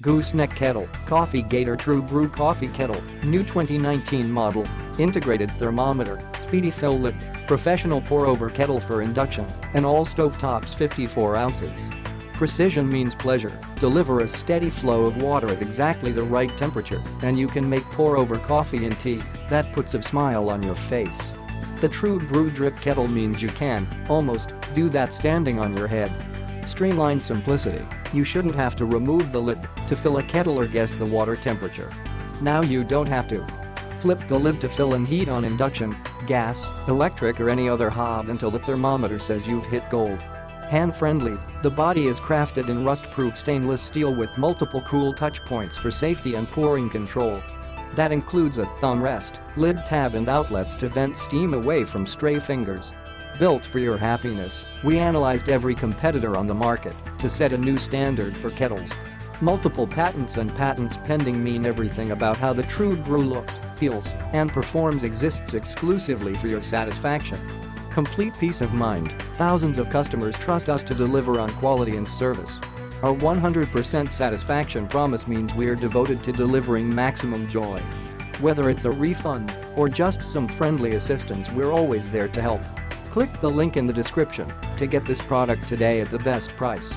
Gooseneck Kettle, Coffee Gator True Brew Coffee Kettle, new 2019 model, integrated thermometer, Speedy-fill lid, professional pour-over kettle for induction, and all stovetops 54 ounces. Precision means pleasure. Deliver a steady flow of water at exactly the right temperature, and you can make pour-over coffee and tea that puts a smile on your face. The True Brew Drip Kettle means you can, almost, do that standing on your head. Streamlined simplicity. You shouldn't have to remove the lid to fill a kettle or guess the water temperature. Now you don't have to. Flip the lid to fill and heat on induction, gas, electric or any other hob until the thermometer says you've hit gold. Hand-friendly, the body is crafted in rust-proof stainless steel with multiple cool touch points for safety and pouring control. That includes a thumb rest, lid tab and outlets to vent steam away from stray fingers. Built for your happiness, we analyzed every competitor on the market to set a new standard for kettles. Multiple patents and patents pending mean everything about how the True Brew looks, feels, and performs exists exclusively for your satisfaction. Complete peace of mind, thousands of customers trust us to deliver on quality and service. Our 100% satisfaction promise means we're devoted to delivering maximum joy. Whether it's a refund or just some friendly assistance, we're always there to help. Click the link in the description to get this product today at the best price.